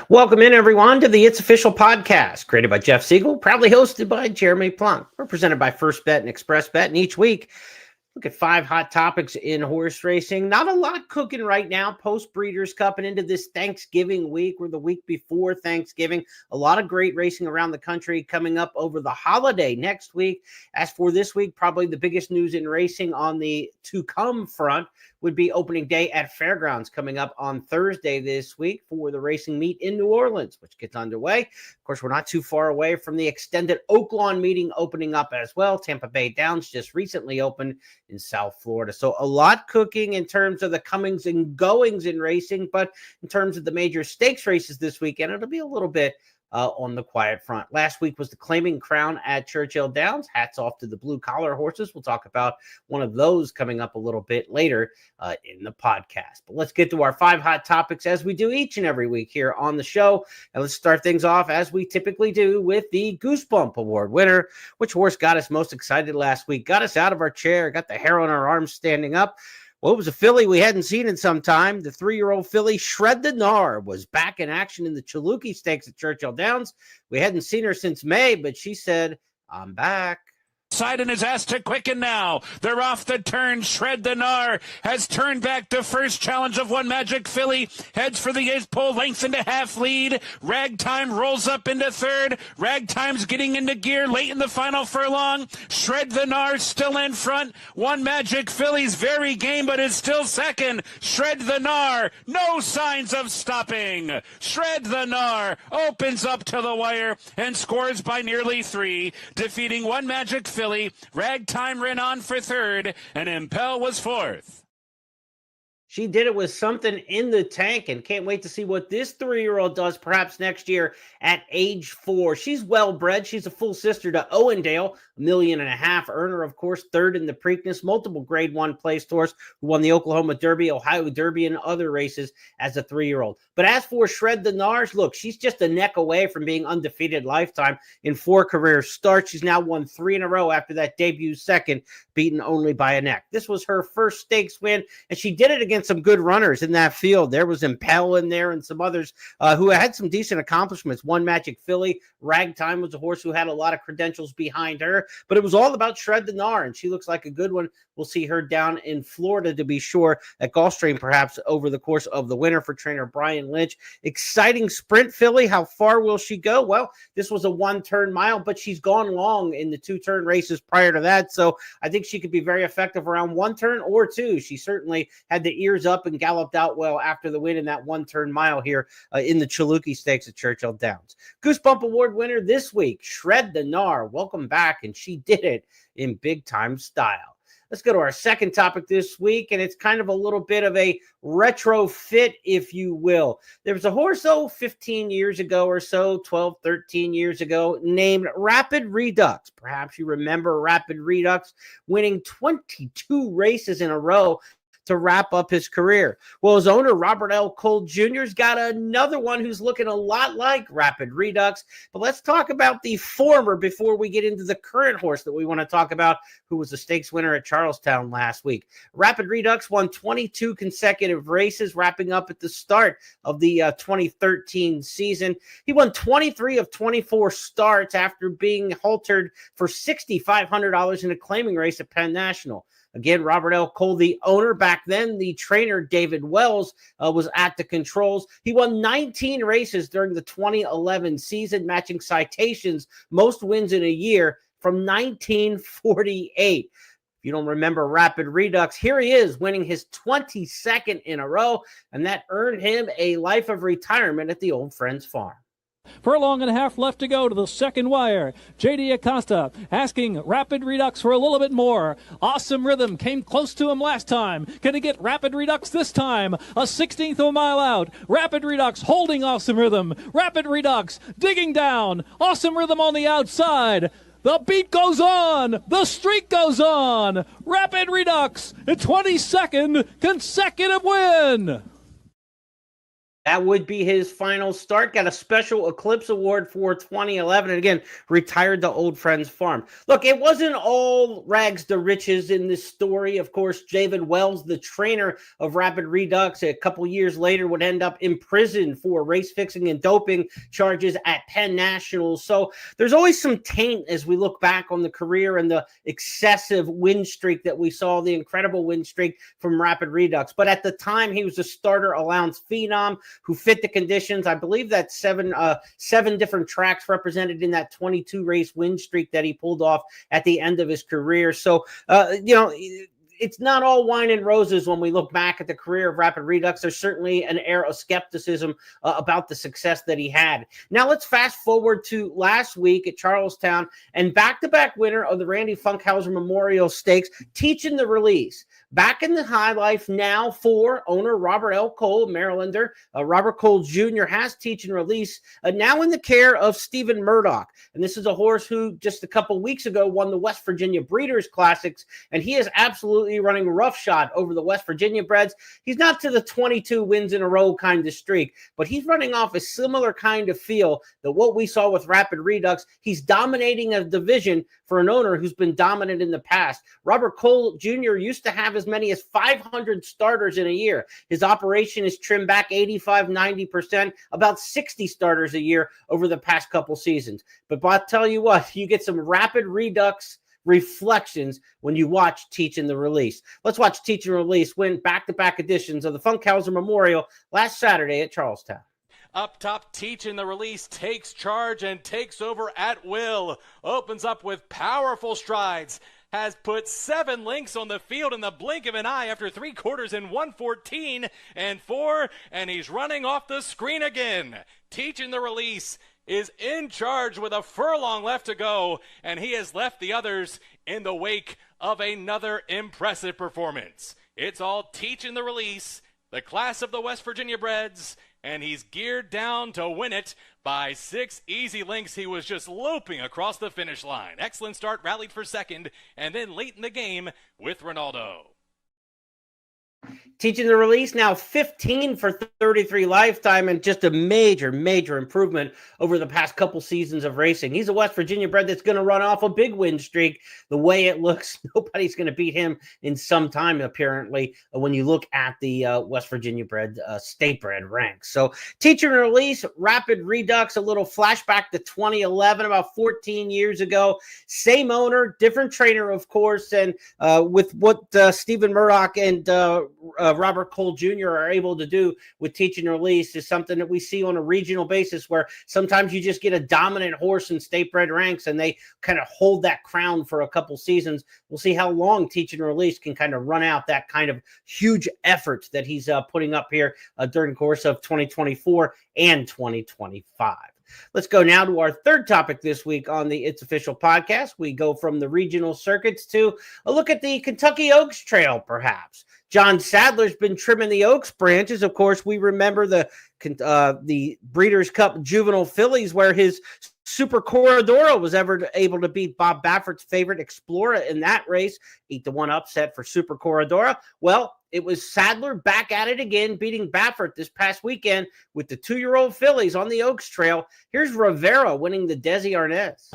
Welcome in, everyone, to the It's Official podcast, created by Jeff Siegel, proudly hosted by Jeremy Plonk. We're presented by First Bet and Express Bet, and each week, look at 5 hot topics in horse racing. Not a lot cooking right now, post-Breeders' Cup and into this Thanksgiving week. We're the week before Thanksgiving. A lot of great racing around the country coming up over the holiday next week. As for this week, probably the biggest news in racing on the to-come front would be opening day at Fairgrounds coming up on Thursday this week for the racing meet in New Orleans, which gets underway. Of course, we're not too far away from the extended Oaklawn meeting opening up as well. Tampa Bay Downs just recently opened in South Florida. So a lot cooking in terms of the comings and goings in racing, but in terms of the major stakes races this weekend, it'll be a little bit on the quiet front. Last week was the Claiming Crown at Churchill Downs. Hats off to the blue collar horses. We'll talk about one of those coming up a little bit later in the podcast. But let's get to our 5 hot topics as we do each and every week here on the show. And let's start things off as we typically do with the Goosebump Award winner. Which horse got us most excited last week? Got us out of our chair, got the hair on our arms standing up. Well, it was a filly we hadn't seen in some time. The 3-year-old filly, Shred the Gnar, was back in action in the Chaluki Stakes at Churchill Downs. We hadn't seen her since May, but she said, "I'm back." Side and is asked to quicken now. They're off the turn. Shred the Gnar has turned back the first challenge of One Magic Filly. Heads for the 8th pole, length into half lead. Ragtime rolls up into third. Ragtime's getting into gear late in the final furlong. Shred the Gnar still in front. One Magic Filly's very game, but is still second. Shred the Gnar, no signs of stopping. Shred the Gnar opens up to the wire and scores by nearly 3, defeating One Magic Filly. Ragtime ran on for third, and Impel was fourth. She did it with something in the tank and can't wait to see what this 3-year-old does perhaps next year at age 4. She's well-bred. She's a full sister to Owendale, $1.5 million earner, of course, third in the Preakness, multiple Grade 1 placed horse who won the Oklahoma Derby, Ohio Derby, and other races as a 3-year-old. But as for Shred the Gnars, look, she's just a neck away from being undefeated lifetime in 4 career starts. She's now won 3 in a row after that debut second, beaten only by a neck. This was her first stakes win, and she did it against some good runners in that field. There was Impel in there and some others who had some decent accomplishments. One Magic Filly, Ragtime was a horse who had a lot of credentials behind her, but it was all about Shred the Gnar, and she looks like a good one. We'll see her down in Florida to be sure at Gulfstream perhaps over the course of the winter for trainer Brian Lynch. Exciting sprint filly. How far will she go? Well, this was a 1-turn mile, but she's gone long in the 2-turn races prior to that, so I think she could be very effective around 1 turn or 2. She certainly had the ears up and galloped out well after the win in that 1-turn mile here in the Chaluki Stakes at Churchill Downs. Goosebump Award winner this week, Shred the Gnar. Welcome back, and she did it in big-time style. Let's go to our second topic this week, and it's kind of a little bit of a retrofit, if you will. There was a horse, 15 years ago or so, 12, 13 years ago, named Rapid Redux. Perhaps you remember Rapid Redux winning 22 races in a row to wrap up his career. Well, his owner, Robert L. Cole Jr.'s got another one who's looking a lot like Rapid Redux. But let's talk about the former before we get into the current horse that we want to talk about, who was the stakes winner at Charlestown last week. Rapid Redux won 22 consecutive races, wrapping up at the start of the 2013 season. He won 23 of 24 starts after being haltered for $6,500 in a claiming race at Penn National. Again, Robert L. Cole, the owner. Back then, the trainer, David Wells, was at the controls. He won 19 races during the 2011 season, matching Citation's most wins in a year from 1948. If you don't remember Rapid Redux, here he is winning his 22nd in a row, and that earned him a life of retirement at the Old Friends Farm. Furlong and a half left to go to the second wire. J.D. Acosta asking Rapid Redux for a little bit more. Awesome Rhythm came close to him last time. Can he get Rapid Redux this time? A 16th of a mile out. Rapid Redux holding Awesome Rhythm. Rapid Redux digging down. Awesome Rhythm on the outside. The beat goes on. The streak goes on. Rapid Redux, a 22nd consecutive win. That would be his final start. Got a special Eclipse Award for 2011. And again, retired to Old Friends Farm. Look, it wasn't all rags to riches in this story. Of course, David Wells, the trainer of Rapid Redux, a couple years later would end up in prison for race fixing and doping charges at Penn Nationals. So there's always some taint as we look back on the career and the excessive win streak that we saw, the incredible win streak from Rapid Redux. But at the time, he was a starter allowance phenom who fit the conditions. I believe that seven different tracks represented in that 22 race win streak that he pulled off at the end of his career. So, it's not all wine and roses when we look back at the career of Rapid Redux. There's certainly an air of skepticism about the success that he had. Now let's fast forward to last week at Charlestown and back-to-back winner of the Randy Funkhauser Memorial Stakes, Teaching the Release. Back in the high life now for owner Robert L. Cole, Marylander. Robert Cole Jr. has Teach and Release, now in the care of Stephen Murdoch. And this is a horse who just a couple weeks ago won the West Virginia Breeders' Classics, and he is absolutely running roughshod over the West Virginia breds. He's not to the 22 wins in a row kind of streak, but he's running off a similar kind of feel that what we saw with Rapid Redux. He's dominating a division for an owner who's been dominant in the past. Robert Cole Jr. used to have as many as 500 starters in a year. His operation is trimmed back 85, 90%, about 60 starters a year over the past couple seasons. But I'll tell you what, you get some Rapid Redux reflections when you watch Teach and the Release. Let's watch Teach and Release win back-to-back editions of the Funkhauser Memorial last Saturday at Charlestown. Up top, Teach and the Release takes charge and takes over at will. Opens up with powerful strides. Has put 7 links on the field in the blink of an eye after 3 quarters in 1:14 and 4, and he's running off the screen again. Teach and the Release is in charge with a furlong left to go, and he has left the others in the wake of another impressive performance. It's all Teach and the Release, the class of the West Virginia breds, and he's geared down to win it by 6 easy lengths. He was just loping across the finish line. Excellent start, rallied for second, and then late in the game with Ronaldo. Teaching the Release now 15 for 33 lifetime, and just a major improvement over the past couple seasons of racing. He's a West Virginia bred that's going to run off a big win streak. The way it looks, nobody's going to beat him in some time, apparently, when you look at the West Virginia bred state bred ranks. So Teaching the Release, Rapid Redux, a little flashback to 2011, about 14 years ago. Same owner, different trainer, of course, and with what Stephen Murdoch and Robert Cole Jr. are able to do with Teach and Release is something that we see on a regional basis, where sometimes you just get a dominant horse in state bred ranks and they kind of hold that crown for a couple seasons. We'll see how long Teach and Release can kind of run out that kind of huge effort that he's putting up here during the course of 2024 and 2025. Let's go now to our third topic this week on the It's Official podcast. We go from the regional circuits to a look at the Kentucky Oaks Trail, perhaps. John Sadler's been trimming the Oaks branches. Of course, we remember the Breeders' Cup Juvenile Fillies, where his Super Corridora was ever able to beat Bob Baffert's favorite Explorer in that race. 8-1 upset for Super Corridora. Well, it was Sadler back at it again, beating Baffert this past weekend with the 2-year-old fillies on the Oaks Trail. Here's Rivera winning the Desi Arnaz.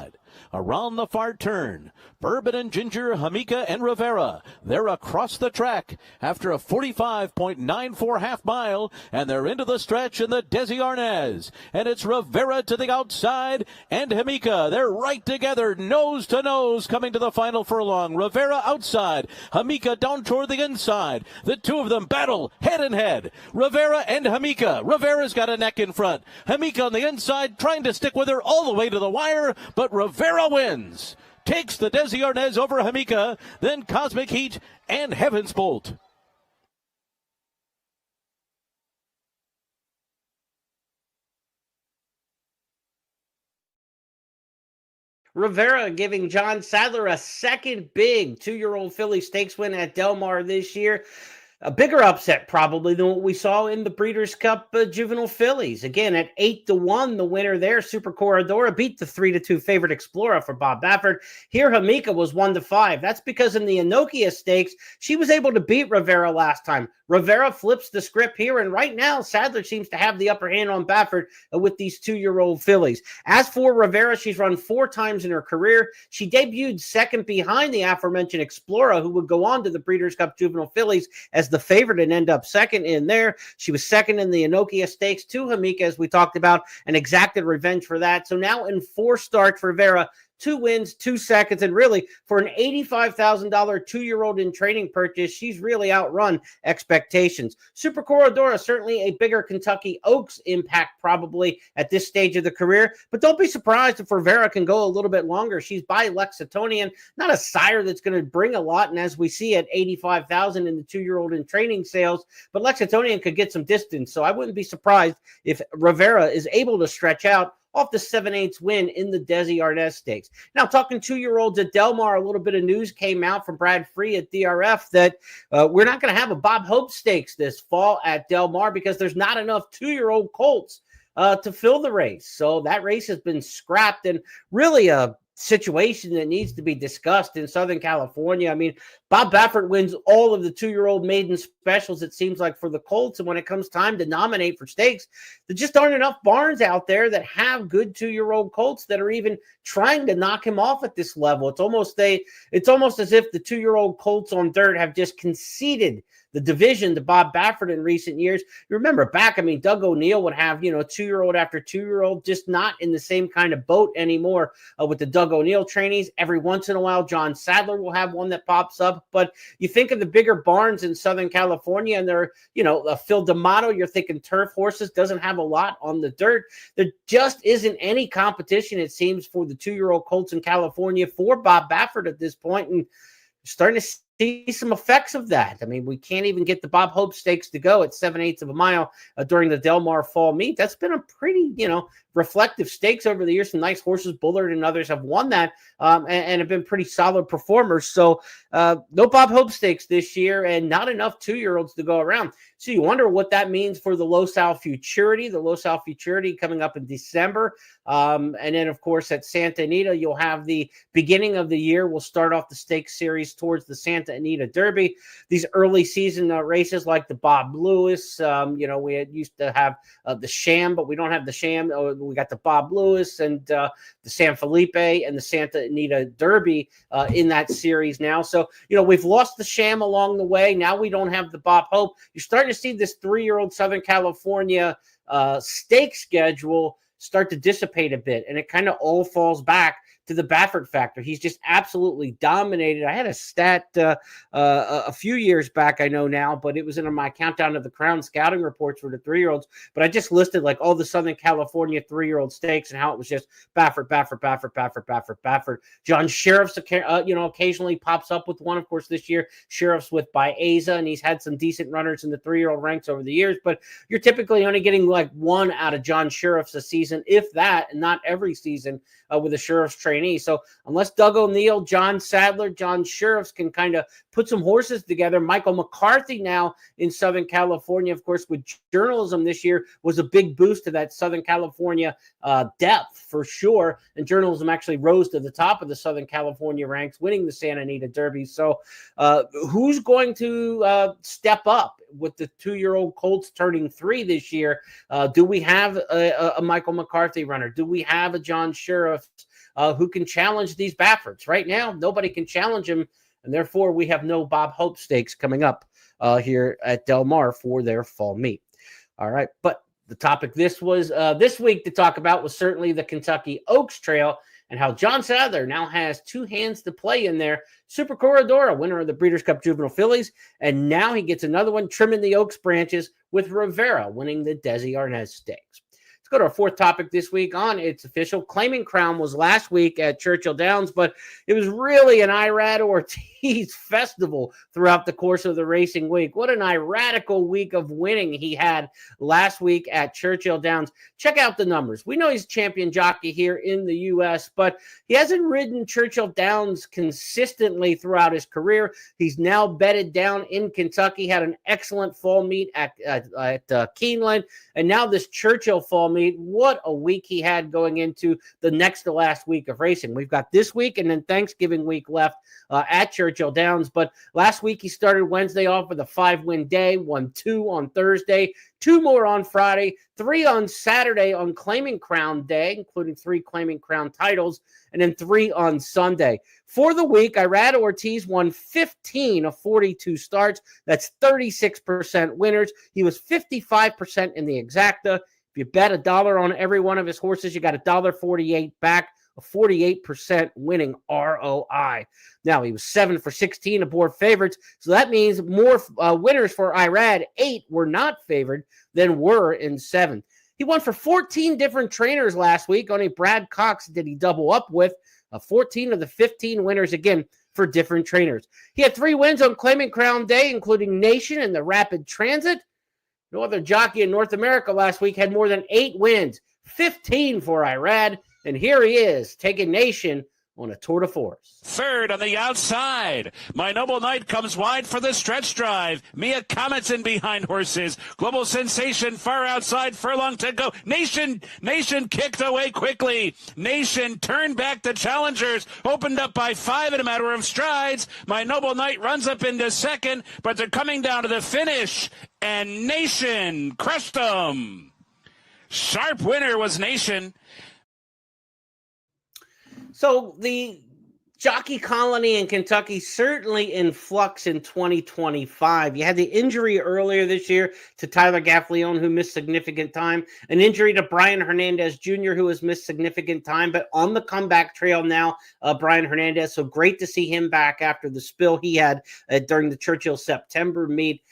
Around the far turn, Bourbon and Ginger, Hamika and Rivera. They're across the track after a 45.94 half mile, and they're into the stretch in the Desi Arnaz. And it's Rivera to the outside, and Hamika. They're right together, nose to nose, coming to the final furlong. Rivera outside, Hamika down toward the inside. The two of them battle head and head. Rivera and Hamika. Rivera's got a neck in front. Hamika on the inside, trying to stick with her all the way to the wire, but Rivera wins. Takes the Desi Arnaz over Hamika, then Cosmic Heat and Heaven's Bolt. Rivera giving John Sadler a second big 2-year-old filly stakes win at Del Mar this year. A bigger upset probably than what we saw in the Breeders' Cup Juvenile Fillies. Again, at 8-1, the winner there, Super Corredora, beat the 3-2 favorite Explorer for Bob Baffert. Here, Hamika was 1-5. That's because in the Enokia Stakes, she was able to beat Rivera last time. Rivera flips the script here, and right now, Sadler seems to have the upper hand on Baffert with these 2-year-old fillies. As for Rivera, she's run 4 times in her career. She debuted second behind the aforementioned Explorer, who would go on to the Breeders' Cup Juvenile Fillies as the favorite and end up second in there. She was second in the Enokia Stakes to Hamika, as we talked about, and exacted revenge for that. So now in 4 starts for Rivera, 2 wins, 2 seconds, and really for an $85,000 2-year-old in training purchase, she's really outrun expectations. Super Corredora, certainly a bigger Kentucky Oaks impact probably at this stage of the career, but don't be surprised if Rivera can go a little bit longer. She's by Lexingtonian, not a sire that's going to bring a lot, and as we see at $85,000 in the 2-year-old in training sales, but Lexingtonian could get some distance, so I wouldn't be surprised if Rivera is able to stretch out off the 7/8 win in the Desi Arnaz Stakes. Now, talking 2-year-olds at Del Mar, a little bit of news came out from Brad Free at DRF that we're not going to have a Bob Hope Stakes this fall at Del Mar because there's not enough 2-year-old colts to fill the race. So that race has been scrapped, and really a situation that needs to be discussed in Southern California. I mean, Bob Baffert wins all of the 2-year-old maiden specials, it seems like, for the Colts. And when it comes time to nominate for stakes, there just aren't enough barns out there that have good 2-year-old colts that are even trying to knock him off at this level. It's almost as if the 2-year-old colts on dirt have just conceded the division to Bob Baffert in recent years. You remember back, I mean, Doug O'Neill would have, 2-year-old after 2-year-old, just not in the same kind of boat anymore with the Doug O'Neill trainees. Every once in a while, John Sadler will have one that pops up. But you think of the bigger barns in Southern California, and they're, Phil D'Amato, you're thinking turf horses, doesn't have a lot on the dirt. There just isn't any competition, it seems, for the 2-year-old colts in California for Bob Baffert at this point, and starting to see some effects of that. I mean, we can't even get the Bob Hope Stakes to go at 7/8 of a mile during the Del Mar Fall Meet. That's been a pretty, reflective stakes over the years. Some nice horses, Bullard and others, have won that and have been pretty solid performers. So no Bob Hope Stakes this year, and not enough 2-year-olds to go around. So you wonder what that means for the Los Al Futurity. The Los Al Futurity coming up in December. And then, of course, at Santa Anita, you'll have the beginning of the year. We'll start off the stakes series towards the Santa Anita Derby. These early season races like the Bob Lewis. We used to have the Sham, but we don't have the Sham. We got the Bob Lewis and the San Felipe and the Santa Anita Derby in that series now. So, we've lost the Sham along the way. Now we don't have the Bob Hope. You're starting to see this 3-year-old Southern California stake schedule start to dissipate a bit, and it kind of all falls back to the Baffert factor. He's just absolutely dominated. I had a stat a few years back, I know now, but it was in my countdown of the Crown scouting reports for the 3-year-olds. But I just listed like all the Southern California 3-year-old stakes and how it was just Baffert, Baffert, Baffert, Baffert, Baffert, Baffert. John Sheriff's, occasionally pops up with one. Of course, this year, Sheriff's with Baeza, and he's had some decent runners in the 3-year-old ranks over the years. But you're typically only getting like one out of John Sheriff's a season, if that, and not every season with a Sheriff's trainee. So unless Doug O'Neill, John Sadler, John Sheriff's can kind of put some horses together. Michael McCarthy now in Southern California, of course, with journalism this year was a big boost to that Southern California depth for sure. And journalism actually rose to the top of the Southern California ranks, winning the Santa Anita Derby. So who's going to step up with the 2-year-old colts turning 3 this year? Do we have a Michael McCarthy runner? Do we have a John Sheriff who can challenge these Bafferts? Right now, nobody can challenge him, and therefore we have no Bob Hope Stakes coming up here at Del Mar for their fall meet. All right, but the topic this week to talk about was certainly the Kentucky Oaks Trail and how John Sadler now has 2 hands to play in there. Super Corredora, winner of the Breeders' Cup Juvenile Fillies, and now he gets another one trimming the Oaks branches with Rivera winning the Desi Arnaz Stakes. go to our fourth topic this week on It's Official. Claiming Crown was last week at Churchill Downs, but it was really an Irad Ortiz festival throughout the course of the racing week. What an iradical week of winning he had last week at Churchill Downs. Check out the numbers. We know he's champion jockey here in the U.S., but he hasn't ridden Churchill Downs consistently throughout his career. He's now bedded down in Kentucky, had an excellent fall meet at Keeneland, and now this Churchill fall meet. What a week he had going into the next to last week of racing. We've got this week and then Thanksgiving week left at Churchill Downs, but last week he started Wednesday off with a 5-win day, won 2 on Thursday, 2 more on Friday, 3 on Saturday on Claiming Crown Day, including 3 Claiming Crown titles, and then 3 on Sunday. For the week, Irad Ortiz won 15 of 42 starts. That's 36% winners. He was 55% in the exacta. If you bet $1 on every one of his horses, you got $1.48 back, a 48% winning ROI. Now, he was 7 for 16 aboard favorites, so that means more winners for Irad. 8 were not favored than were in 7. He won for 14 different trainers last week. Only Brad Cox did he double up with. 14 of the 15 winners, again, for different trainers. He had 3 wins on Claiming Crown Day, including Nation and the Rapid Transit. No other jockey in North America last week had more than 8 wins, 15 for Irad. And here he is, taking Nation on a tour de force. Third on the outside. My Noble Knight comes wide for the stretch drive. Mia Comet's in behind horses. Global Sensation far outside, furlong to go. Nation kicked away quickly. Nation turned back the challengers, opened up by 5 in a matter of strides. My Noble Knight runs up into second, but they're coming down to the finish, and Nation crushed them. Sharp winner was Nation. So the jockey colony in Kentucky certainly in flux in 2025. You had the injury earlier this year to Tyler Gaffleone, who missed significant time, an injury to Brian Hernandez Jr., who has missed significant time, but on the comeback trail now, Brian Hernandez. So great to see him back after the spill he had during the Churchill September meet.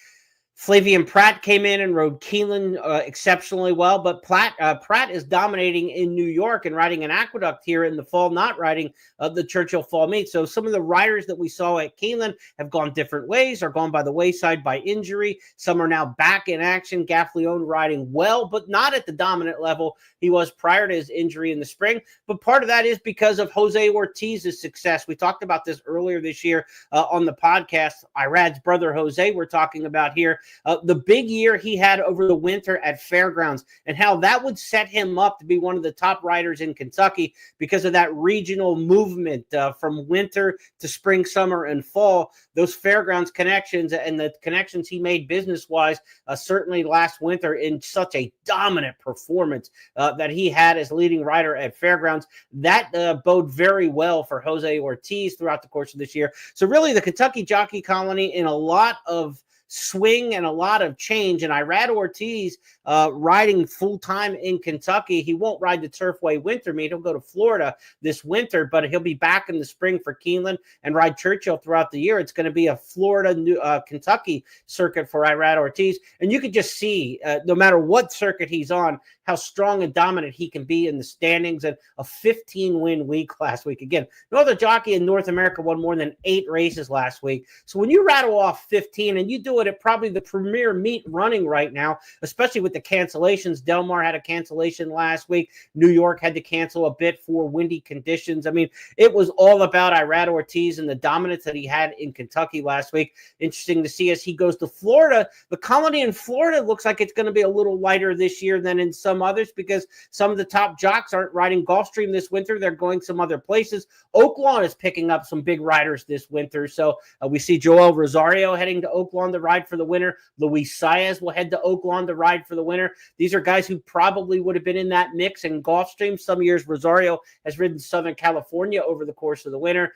Flavian Pratt came in and rode Keeneland exceptionally well, but Pratt is dominating in New York and riding an Aqueduct here in the fall, not riding the Churchill Fall meet. So some of the riders that we saw at Keeneland have gone different ways, are gone by the wayside by injury. Some are now back in action. Gaffleone riding well, but not at the dominant level he was prior to his injury in the spring. But part of that is because of Jose Ortiz's success. We talked about this earlier this year on the podcast. Irad's brother Jose we're talking about here. The big year he had over the winter at Fairgrounds and how that would set him up to be one of the top riders in Kentucky because of that regional movement from winter to spring, summer, and fall. Those Fairgrounds connections and the connections he made business-wise certainly last winter in such a dominant performance that he had as leading rider at Fairgrounds. That bode very well for Jose Ortiz throughout the course of this year. So really the Kentucky Jockey Colony in a lot of swing and a lot of change. And Irad Ortiz riding full-time in Kentucky. He won't ride the Turfway winter meet. He'll go to Florida this winter, but he'll be back in the spring for Keeneland and ride Churchill throughout the year. It's going to be a Florida, Kentucky circuit for Irad Ortiz. And you could just see, no matter what circuit he's on, how strong and dominant he can be in the standings. And a 15-win week last week. Again, no other jockey in North America won more than 8 races last week. So when you rattle off 15 and you do it at probably the premier meet running right now, especially with the cancellations. Del Mar had a cancellation last week. New York had to cancel a bit for windy conditions. I mean, it was all about Irad Ortiz and the dominance that he had in Kentucky last week. Interesting to see as he goes to Florida. The colony in Florida looks like it's going to be a little lighter this year than in some others because some of the top jocks aren't riding Gulfstream this winter. They're going some other places. Oaklawn is picking up some big riders this winter. So we see Joel Rosario heading to Oaklawn to ride for the winner. Luis Saez will head to Oaklawn to ride for the winner. These are guys who probably would have been in that mix in Gulfstream. Some years Rosario has ridden Southern California over the course of the winter.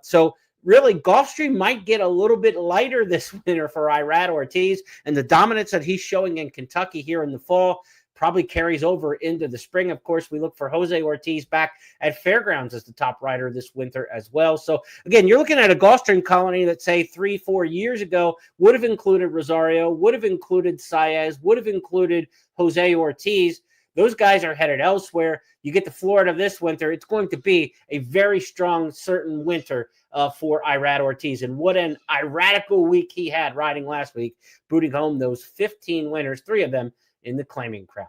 So really, Gulfstream might get a little bit lighter this winter for Irad Ortiz, and the dominance that he's showing in Kentucky here in the fall probably carries over into the spring. Of course, we look for Jose Ortiz back at Fairgrounds as the top rider this winter as well. So again, you're looking at a Gulfstream colony that, say, 3-4 years ago would have included Rosario, would have included Saez, would have included Jose Ortiz. Those guys are headed elsewhere. You get to Florida this winter, it's going to be a very strong, certain winter for Irad Ortiz. And what an iradical week he had riding last week, booting home those 15 winners, 3 of them in the claiming crown.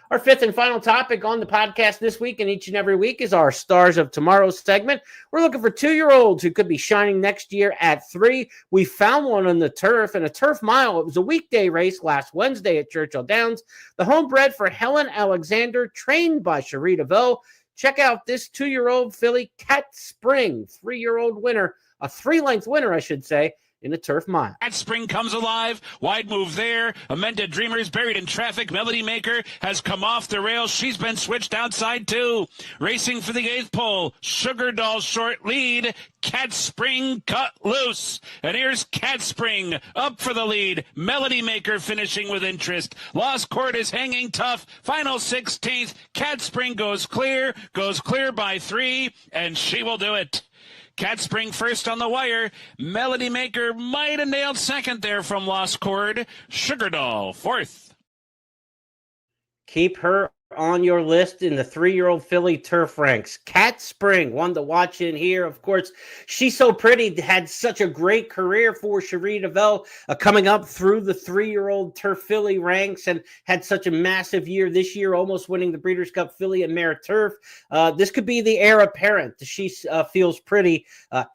Our fifth and final topic on the podcast this week and each and every week is our Stars of Tomorrow segment. We're looking for 2-year-olds who could be shining next year at 3. We found one on the turf in a turf mile. It was a weekday race last Wednesday at Churchill Downs. The homebred for Helen Alexander, trained by Cherie DeVoe. Check out this 2-year-old filly, Cat Spring, 3-year-old winner, a 3-length winner, I should say, in a turf mile. Cat Spring comes alive. Wide move there. Amended Dreamers buried in traffic. Melody Maker has come off the rails. She's been switched outside too. Racing for the 8th pole. Sugar Doll short lead. Cat Spring cut loose. And here's Cat Spring up for the lead. Melody Maker finishing with interest. Lost Court is hanging tough. Final 16th. Cat Spring goes clear by 3, and she will do it. Cat Spring first on the wire. Melody Maker might have nailed second there from Lost Chord. Sugar Doll fourth. Keep her on your list in the 3-year-old filly turf ranks. Cat Spring, one to watch in here. Of course, She's So Pretty had such a great career for Cherie DeVoe, coming up through the 3-year-old turf filly ranks and had such a massive year this year, almost winning the Breeders' Cup filly and mare turf. This could be the heir apparent. She feels pretty.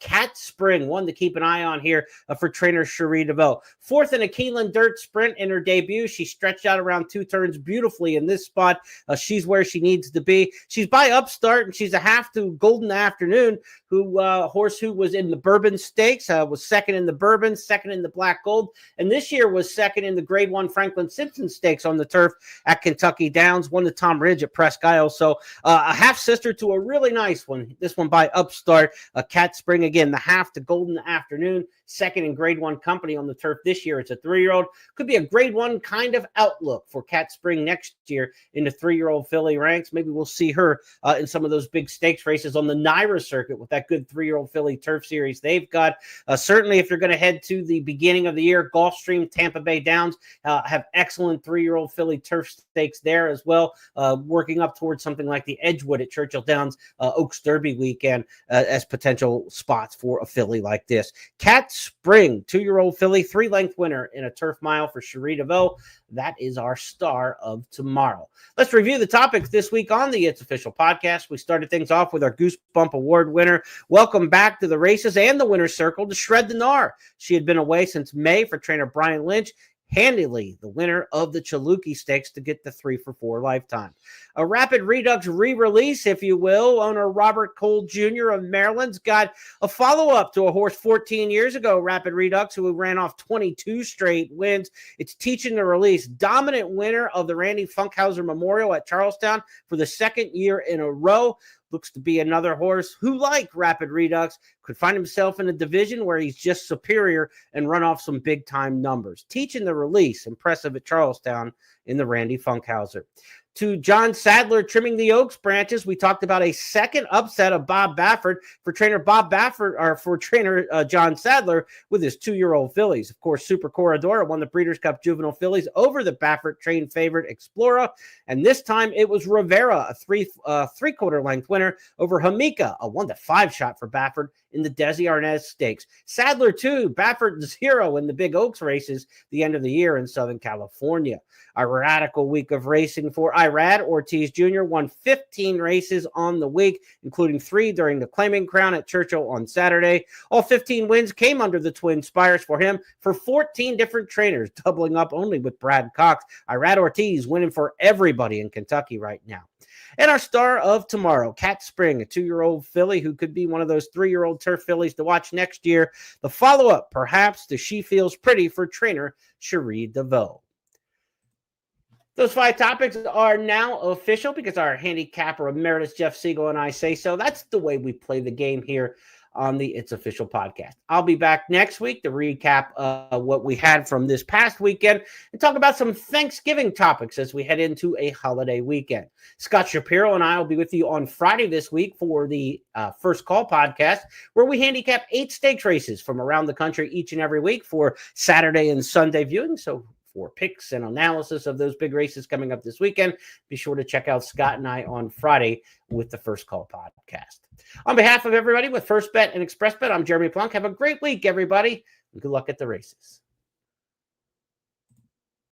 Cat Spring, one to keep an eye on here for trainer Cherie DeVoe. Fourth in a Keeneland Dirt Sprint in her debut. She stretched out around 2 turns beautifully in this spot. She's where she needs to be. She's by Upstart, and she's a half to Golden Afternoon, horse who was in the Bourbon Stakes, was second in the Bourbon, second in the Black Gold, and this year was second in the Grade 1 Franklin Simpson Stakes on the turf at Kentucky Downs, won the Tom Ridge at Presque Isle. So a half-sister to a really nice one. This one by Upstart. Cat Spring, again, the half to Golden Afternoon, second in Grade 1 company on the turf this year. It's a 3-year-old. Could be a Grade 1 kind of outlook for Cat Spring next year in the 3-year-old filly ranks. Maybe we'll see her in some of those big stakes races on the NYRA circuit with that good 3-year-old filly turf series they've got. Certainly, if you're going to head to the beginning of the year, Gulfstream, Tampa Bay Downs have excellent 3-year-old filly turf stakes there as well, working up towards something like the Edgewood at Churchill Downs Oaks Derby weekend as potential spots for a filly like this. Cat Spring, 2-year-old filly, 3-length winner in a turf mile for Cherie DeVoe. That is our Star of Tomorrow. Let's review the topics this week on the It's Official podcast. We started things off with our Goosebump Award winner. Welcome back to the races and the winner's circle to Shred the Gnar. She had been away since May for trainer Brian Lynch. Handily the winner of the Chaluki Stakes to get the 3-for-4 lifetime. A Rapid Redux re-release, if you will. Owner Robert Cole Jr. of Maryland's got a follow-up to a horse 14 years ago, Rapid Redux, who ran off 22 straight wins. It's Teaching the Release. Dominant winner of the Randy Funkhauser Memorial at Charlestown for the 2nd year in a row. Looks to be another horse who, like Rapid Redux, could find himself in a division where he's just superior and run off some big-time numbers. Teaching the Release, impressive at Charlestown in the Randy Funkhauser. To John Sadler trimming the Oaks branches, we talked about a second upset of Bob Baffert for trainer John Sadler with his 2-year-old fillies. Of course, Super Corridor won the Breeders' Cup Juvenile fillies over the Baffert trained favorite Explora, and this time it was Rivera, a 3/4 length winner over Hamika, a 1-5 shot for Baffert in the Desi Arnaz Stakes. Sadler 2, Baffert 0 in the Big Oaks races the end of the year in Southern California. A radical week of racing for Irad Ortiz Jr. won 15 races on the week, including 3 during the claiming crown at Churchill on Saturday. All 15 wins came under the Twin Spires for him for 14 different trainers, doubling up only with Brad Cox. Irad Ortiz winning for everybody in Kentucky right now. And our Star of Tomorrow, Cat Spring, a 2-year-old filly who could be one of those 3-year-old turf fillies to watch next year. The follow-up, perhaps, to She Feels Pretty for trainer Cherie DeVoe. Those 5 topics are now official because our handicapper emeritus Jeff Siegel and I say so. That's the way we play the game here on the It's Official podcast. I'll be back next week to recap what we had from this past weekend and talk about some Thanksgiving topics as we head into a holiday weekend. Scott Shapiro and I will be with you on Friday this week for the First Call podcast, where we handicap 8 stakes races from around the country each and every week for Saturday and Sunday viewing. So for picks and analysis of those big races coming up this weekend. Be sure to check out Scott and I on Friday with the First Call podcast. On behalf of everybody with First Bet and Express Bet, I'm Jeremy Plonk. Have a great week, everybody. And good luck at the races.